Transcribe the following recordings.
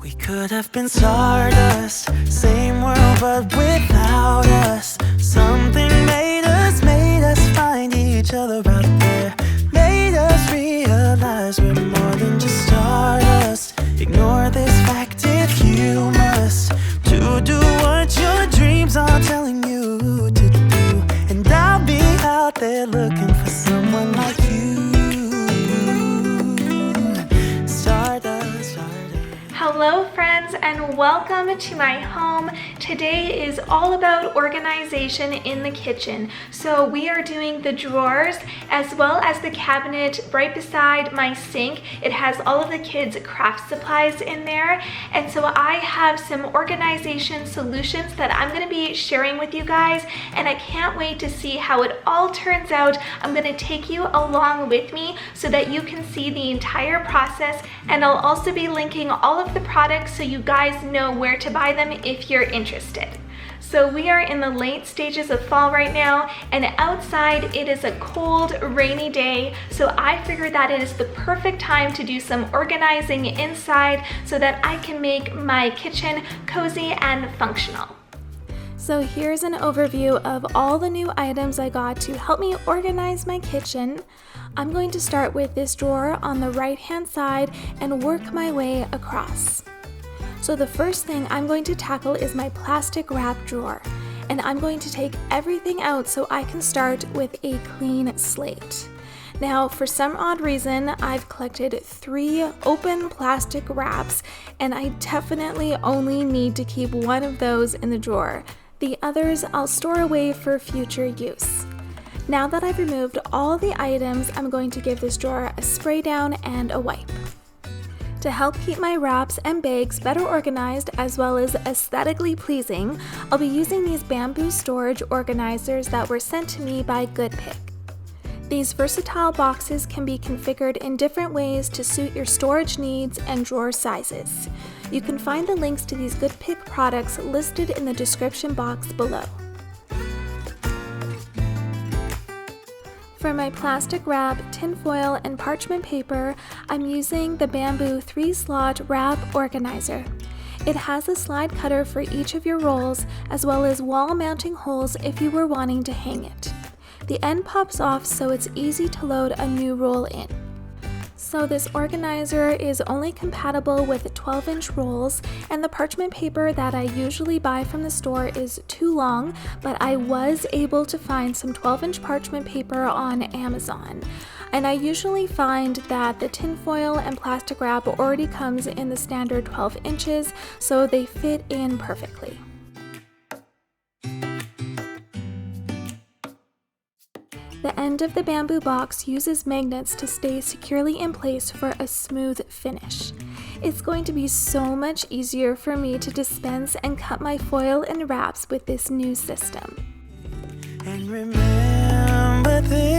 We could have been stardust, same world but without us. Something made us find each other out there. Made us realize we're more than just stardust. Ignore this fact if you must, to do what your dreams are telling you to do. And I'll be out there looking for someone like you. Stardust, stardust. Hello friends, and welcome to my home. Today is all about organization in the kitchen. So we are doing the drawers as well as the cabinet right beside my sink. It has all of the kids' craft supplies in there. And so I have some organization solutions that I'm going to be sharing with you guys, and I can't wait to see how it all turns out. I'm going to take you along with me so that you can see the entire process, and I'll also be linking all of the products so you guys know where to buy them if you're interested. So we are in the late stages of fall right now, and outside it is a cold, rainy day, so I figured that it is the perfect time to do some organizing inside so that I can make my kitchen cozy and functional. So here's an overview of all the new items I got to help me organize my kitchen. I'm going to start with this drawer on the right hand side and work my way across. So the first thing I'm going to tackle is my plastic wrap drawer, and I'm going to take everything out so I can start with a clean slate. Now, for some odd reason, I've collected 3 open plastic wraps, and I definitely only need to keep one of those in the drawer. The others I'll store away for future use. Now that I've removed all the items, I'm going to give this drawer a spray down and a wipe. To help keep my wraps and bags better organized as well as aesthetically pleasing, I'll be using these bamboo storage organizers that were sent to me by Goodpick. These versatile boxes can be configured in different ways to suit your storage needs and drawer sizes. You can find the links to these Goodpick products listed in the description box below. For my plastic wrap, tinfoil, and parchment paper, I'm using the bamboo 3-slot wrap organizer. It has a slide cutter for each of your rolls, as well as wall mounting holes if you were wanting to hang it. The end pops off so it's easy to load a new roll in. So this organizer is only compatible with 12-inch rolls, and the parchment paper that I usually buy from the store is too long, but I was able to find some 12-inch parchment paper on Amazon. And I usually find that the tinfoil and plastic wrap already comes in the standard 12 inches, so they fit in perfectly. The end of the bamboo box uses magnets to stay securely in place for a smooth finish. It's going to be so much easier for me to dispense and cut my foil and wraps with this new system. And remember this,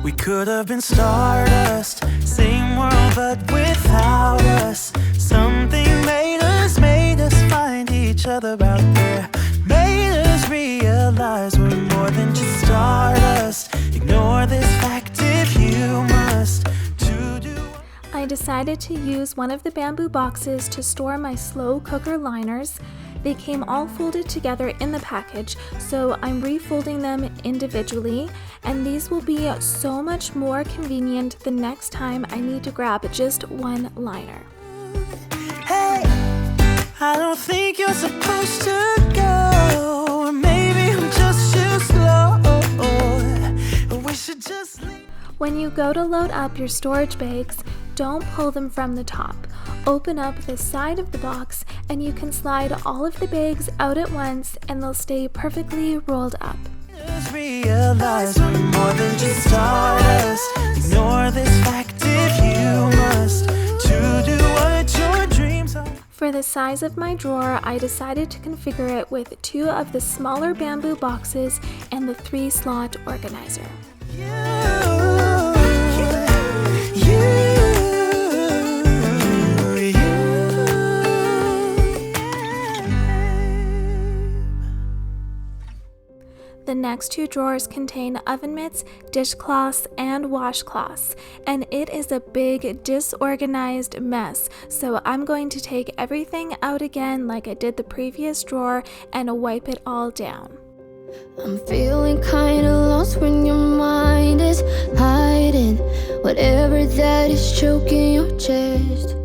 we could have been stardust, same world but without us. Something made us find each other out there. Made us realize we're more than just stardust. Ignore this fact if you must, to do. I decided to use one of the bamboo boxes to store my slow cooker liners. They came all folded together in the package, so I'm refolding them individually, and these will be so much more convenient the next time I need to grab just one liner. Hey, I don't think you're supposed to go. Maybe I'm just too slow. We should just leave. When you go to load up your storage bags, don't pull them from the top. Open up the side of the box, and you can slide all of the bags out at once, and they'll stay perfectly rolled up. Just realize we're more than just stardust. Ignore this fact if you must, to do what your dreams are. For the size of my drawer, I decided to configure it with 2 of the smaller bamboo boxes and the 3-slot organizer. The next two drawers contain oven mitts, dishcloths, and washcloths, and it is a big disorganized mess, so I'm going to take everything out again like I did the previous drawer and wipe it all down. I'm feeling kinda lost when your mind is hiding whatever that is choking your chest.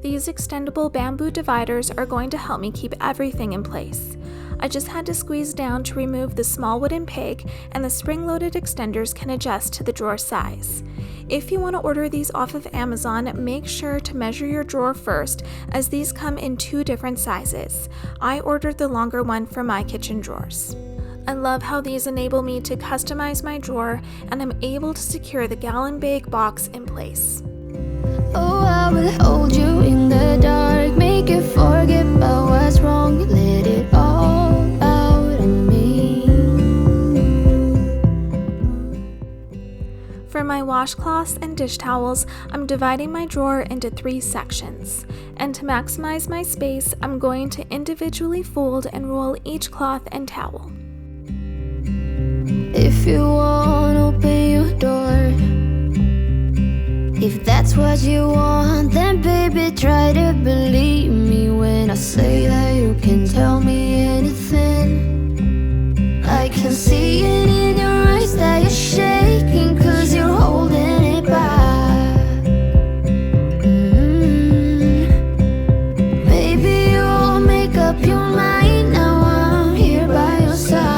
These extendable bamboo dividers are going to help me keep everything in place. I just had to squeeze down to remove the small wooden peg, and the spring-loaded extenders can adjust to the drawer size. If you want to order these off of Amazon, make sure to measure your drawer first, as these come in 2 different sizes. I ordered the longer one for my kitchen drawers. I love how these enable me to customize my drawer, and I'm able to secure the gallon bag box in place. Oh, I will hold you in the dark, make you forget about what's wrong, let it all out of me. For my washcloths and dish towels, I'm dividing my drawer into 3 sections. And to maximize my space, I'm going to individually fold and roll each cloth and towel. If you want, open your door. If that's what you want, then baby try to believe me when I say that you can tell me anything. I can see it in your eyes that you're shaking, 'cause you're holding it back. Maybe you'll make up your mind now, I'm here by your side.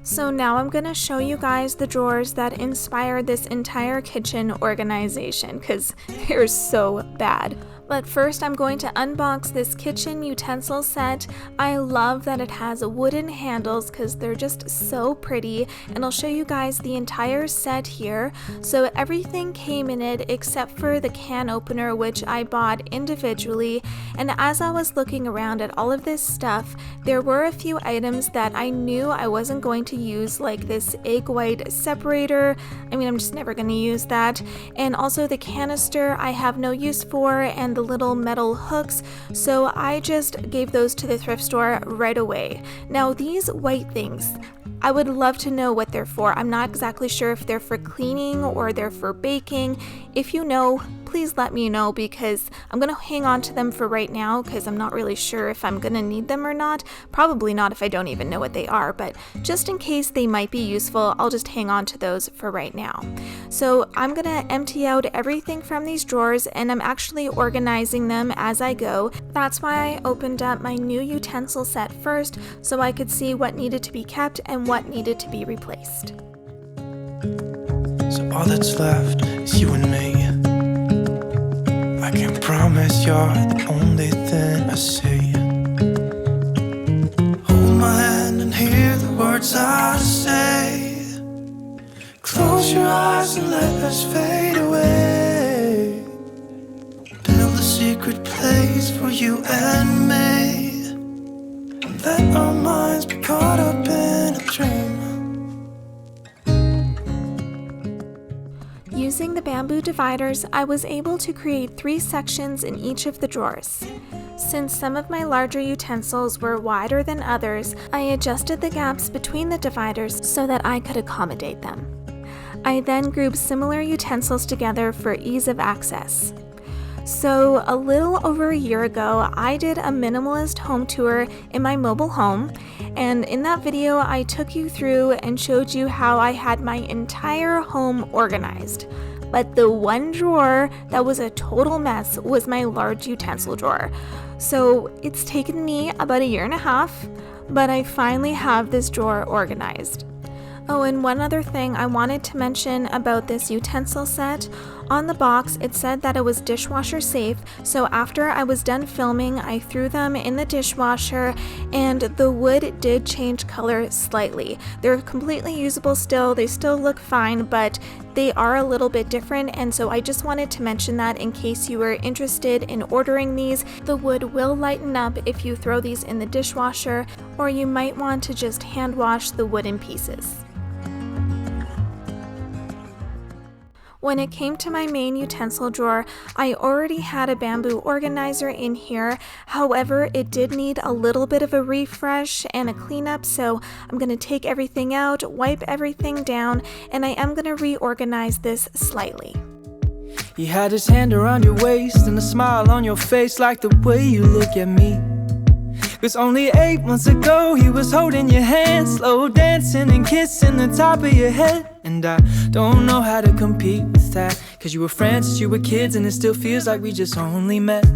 So now I'm going to show you guys the drawers that inspired this entire kitchen organization, because they're so bad. But first I'm going to unbox this kitchen utensil set. I love that it has wooden handles because they're just so pretty, and I'll show you guys the entire set here. So everything came in it except for the can opener, which I bought individually, and as I was looking around at all of this stuff, there were a few items that I knew I wasn't going to use, like this egg white separator. I mean, I'm just never going to use that, and also the canister I have no use for, and the little metal hooks, so I just gave those to the thrift store right away. Now these white things, I would love to know what they're for. I'm not exactly sure if they're for cleaning or they're for baking. If you know, please let me know, because I'm gonna hang on to them for right now because I'm not really sure if I'm gonna need them or not. Probably not if I don't even know what they are, but just in case they might be useful, I'll just hang on to those for right now. So I'm gonna empty out everything from these drawers, and I'm actually organizing them as I go. That's why I opened up my new utensil set first, so I could see what needed to be kept and what needed to be replaced. So all that's left is you and me. I can promise you're the only thing I see. Hold my hand and hear the words I say. Close your eyes and let us fade away. Build a secret place for you and me, and let our minds be caught up in a dream. Using the bamboo dividers, I was able to create 3 sections in each of the drawers. Since some of my larger utensils were wider than others, I adjusted the gaps between the dividers so that I could accommodate them. I then grouped similar utensils together for ease of access. So a little over a year ago, I did a minimalist home tour in my mobile home, and in that video I took you through and showed you how I had my entire home organized. But the one drawer that was a total mess was my large utensil drawer. So it's taken me about a year and a half, but I finally have this drawer organized. Oh, and one other thing I wanted to mention about this utensil set. On the box, it said that it was dishwasher safe, so after I was done filming, I threw them in the dishwasher, and the wood did change color slightly. They're completely usable still, they still look fine, but they are a little bit different, and so I just wanted to mention that in case you were interested in ordering these. The wood will lighten up if you throw these in the dishwasher, or you might want to just hand wash the wooden pieces. When it came to my main utensil drawer, I already had a bamboo organizer in here. However, it did need a little bit of a refresh and a cleanup, so I'm going to take everything out, wipe everything down, and I am going to reorganize this slightly. He had his hand around your waist and a smile on your face, like the way you look at me. 'Cause only 8 months ago he was holding your hand, slow dancing and kissing the top of your head. And I don't know how to compete with that, 'cause you were friends since you were kids, and it still feels like we just only met.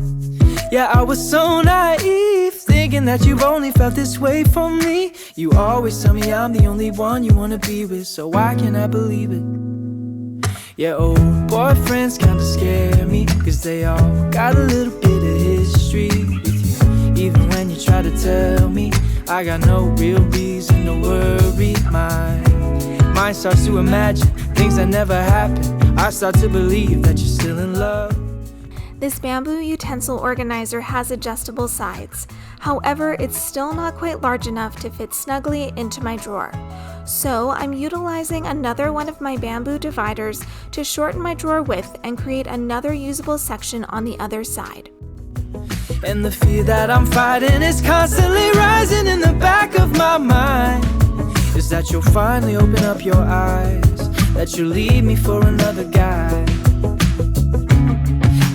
Yeah, I was so naive, thinking that you've only felt this way for me. You always tell me I'm the only one you wanna be with, so why can't I believe it? Yeah, old boyfriends kinda scare me, 'cause they all got a little bit of history with you. Even when you try to tell me I got no real reason to worry, my mind starts to imagine things that never happened. I start to believe that you're still in love. This bamboo utensil organizer has adjustable sides. However, it's still not quite large enough to fit snugly into my drawer. So I'm utilizing another one of my bamboo dividers to shorten my drawer width and create another usable section on the other side. And the fear that I'm fighting is constantly rising in the back of my mind, is that you'll finally open up your eyes, that you'll leave me for another guy.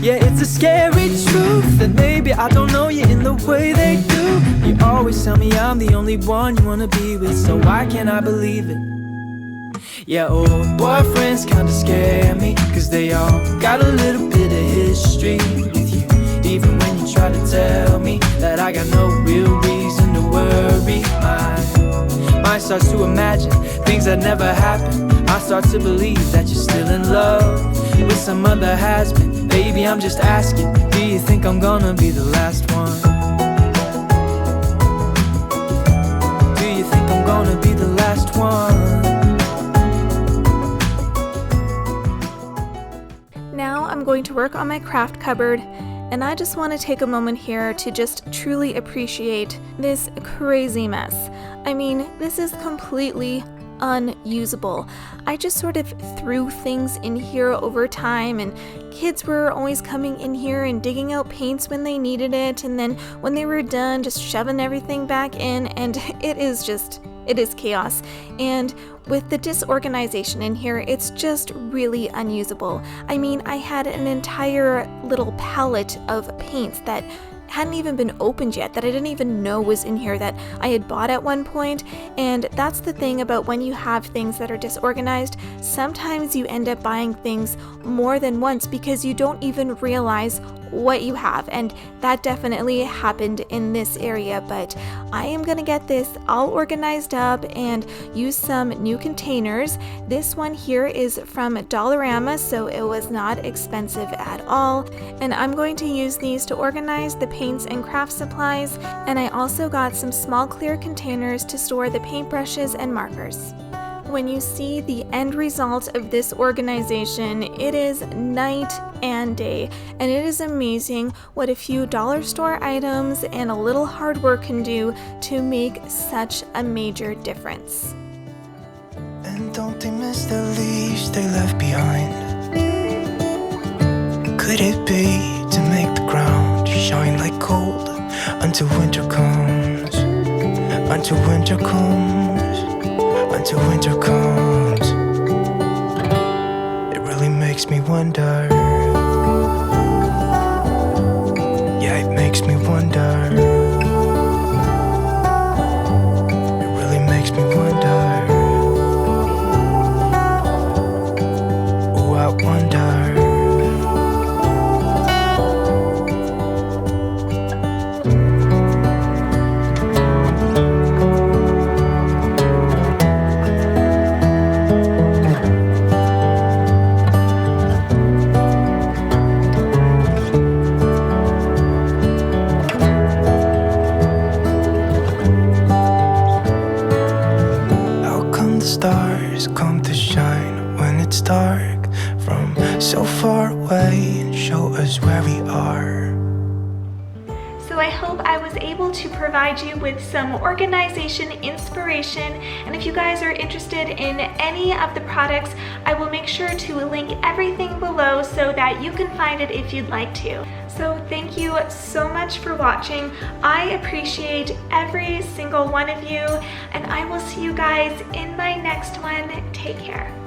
Yeah, it's a scary truth that maybe I don't know you in the way they do. You always tell me I'm the only one you wanna be with, so why can't I believe it? Yeah, old boyfriends kinda scare me, 'cause they all got a little bit of history with you. Even when you try to tell me that I got no real reason to worry, my mind starts to imagine things that never happened. I start to believe that you're still in love with some other has-been. Baby, I'm just asking, do you think I'm gonna be the last one? Do you think I'm gonna be the last one? Now I'm going to work on my craft cupboard, and I just want to take a moment here to just truly appreciate this crazy mess. I mean, this is completely unusable. I just sort of threw things in here over time, and kids were always coming in here and digging out paints when they needed it, and then when they were done, just shoving everything back in, and it is chaos. And with the disorganization in here, it's just really unusable. I mean, I had an entire little palette of paints that hadn't even been opened yet, that I didn't even know was in here, that I had bought at one point. And that's the thing about when you have things that are disorganized, sometimes you end up buying things more than once because you don't even realize what you have, and that definitely happened in this area. But I am gonna get this all organized up and use some new containers. This one here is from Dollarama, so it was not expensive at all, and I'm going to use these to organize the paints and craft supplies. And I also got some small clear containers to store the paintbrushes and markers. When you see the end result of this organization, it is night and day, and it is amazing what a few dollar store items and a little hard work can do to make such a major difference. And don't they miss the leaves they left behind? Could it be to make the ground shine like gold until winter comes? Until winter comes. Until winter comes. It really makes me wonder. Yeah, it makes me wonder. It really makes me wonder. Oh, I wonder. our way, show us where we are. So I hope I was able to provide you with some organization inspiration, and if you guys are interested in any of the products, I will make sure to link everything below so that you can find it if you'd like to. So thank you so much for watching. I appreciate every single one of you, and I will see you guys in my next one. Take care.